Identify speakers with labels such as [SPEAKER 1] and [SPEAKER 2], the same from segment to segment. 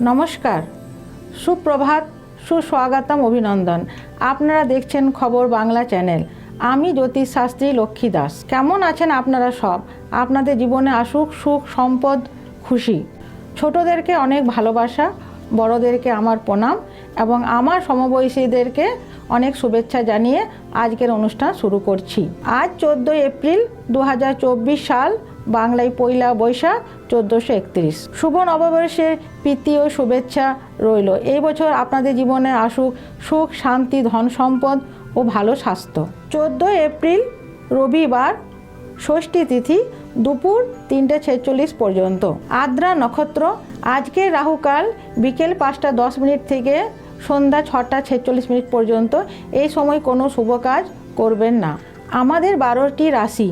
[SPEAKER 1] নমস্কার, সুপ্রভাত, সুস্বাগতম, অভিনন্দন। আপনারা দেখছেন খবর বাংলা চ্যানেল। আমি জ্যোতিষশাস্ত্রী লক্ষ্মী দাস। কেমন আছেন আপনারা সব? আপনাদের জীবনে আসুক সুখ, সম্পদ, খুশি। ছোটদেরকে অনেক ভালোবাসা, বড়দেরকে আমার প্রণাম এবং আমার সমবয়সীদেরকে অনেক শুভেচ্ছা জানিয়ে আজকের অনুষ্ঠান শুরু করছি। আজ 14 এপ্রিল 2024 সাল, বাংলায় পয়লা বৈশাখ 1431। শুভ নববর্ষের প্রীতি ও শুভেচ্ছা রইল। এই বছর আপনাদের জীবনে আসুক সুখ, শান্তি, ধন সম্পদ ও ভালো স্বাস্থ্য। 14 এপ্রিল রবিবার, ষষ্ঠী তিথি দুপুর 3:46 পর্যন্ত। আদ্রা নক্ষত্র। আজকে রাহুকাল বিকেল 5:10 থেকে সন্ধ্যা 6:46 পর্যন্ত। এই সময় কোনো শুভ কাজ করবেন না। আমাদের 12টি রাশি।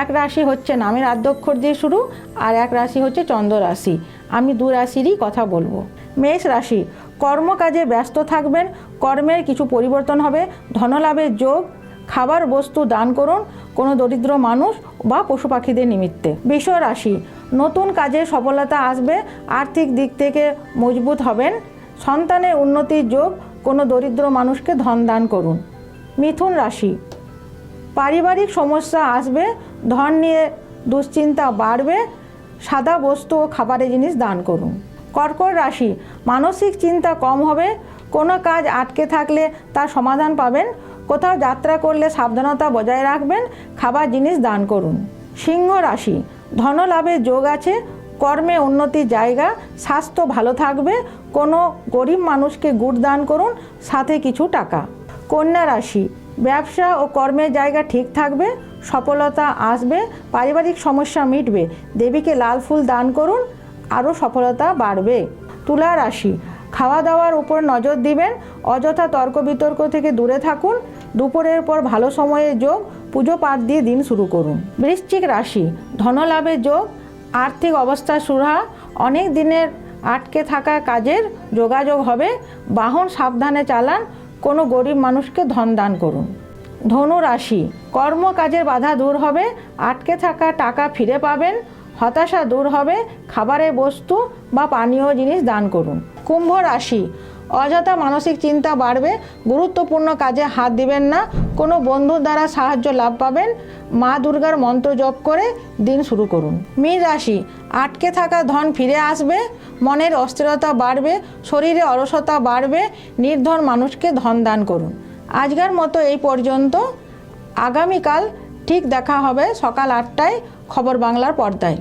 [SPEAKER 1] এক রাশি হচ্ছে নামের আদ্যক্ষর দিয়ে শুরু, আর এক রাশি হচ্ছে চন্দ্র রাশি। আমি দু রাশিরই কথা বলবো। মেষ রাশি। কর্মকাজে ব্যস্ত থাকবেন, কর্মের কিছু পরিবর্তন হবে, ধনলাভের যোগ। খাবার বস্তু দান করুন কোনো দরিদ্র মানুষ বা পশু পাখিদের নিমিত্তে। বৃষ রাশি। নতুন কাজে সফলতা আসবে, আর্থিক দিক থেকে মজবুত হবেন। সন্তানের উন্নতির যোগ, কোনো দরিদ্র মানুষকে ধন দান করুন। মিথুন রাশি। পারিবারিক সমস্যা আসবে, ধন নিয়ে দুশ্চিন্তা বাড়বে। সাদা বস্তু ও খাবারের জিনিস দান করুন। কর্কট রাশি। মানসিক চিন্তা কম হবে, কোনো কাজ আটকে থাকলে তার সমাধান পাবেন। কোথাও যাত্রা করলে সাবধানতা বজায় রাখবেন, খাবার জিনিস দান করুন। সিংহ রাশি। ধনলাভের যোগ আছে, কর্মে উন্নতির জায়গা, স্বাস্থ্য ভালো থাকবে। কোনো গরিব মানুষকে গুড় দান করুন, সাথে কিছু টাকা। কন্যা রাশি। ব্যবসা ও কর্মের জায়গা ঠিক থাকবে, সফলতা আসবে, পারিবারিক সমস্যা মিটবে। দেবীকে লাল ফুল দান করুন, আরও সফলতা বাড়বে। তুলা রাশি। খাওয়া দাওয়ার উপর নজর দিবেন, অযথা তর্ক বিতর্ক থেকে দূরে থাকুন। দুপুরের পর ভালো সময়ের যোগ, পুজো পাঠ দিয়ে দিন শুরু করুন। বৃশ্চিক রাশি। ধনলাভের যোগ, আর্থিক অবস্থা সুরাহা, অনেক দিনের আটকে থাকা কাজের যোগাযোগ হবে। বাহন সাবধানে চালান, কোনো গরিব মানুষকে ধন দান করুন। ধনু রাশি। কর্মকাজের বাধা দূর হবে, আটকে থাকা টাকা ফিরে পাবেন। হতাশা দূর হবে, খাবারের বস্তু বা পানীয় জিনিস দান করুন। কুম্ভ রাশি। অযথা মানসিক চিন্তা বাড়বে, গুরুত্বপূর্ণ কাজে হাত দিবেন না। কোনো বন্ধুর দ্বারা সাহায্য লাভ পাবেন। মা দুর্গার মন্ত্র জপ করে দিন শুরু করুন। মীন রাশি। আটকে থাকা ধন ফিরে আসবে, মনের অস্থিরতা বাড়বে, শরীরে অলসতা বাড়বে। নির্ধন মানুষকে ধন দান করুন। আজকের মতো এই পর্যন্ত। আগামীকাল ঠিক দেখা হবে সকাল 8টায় খবর বাংলার পর্দায়।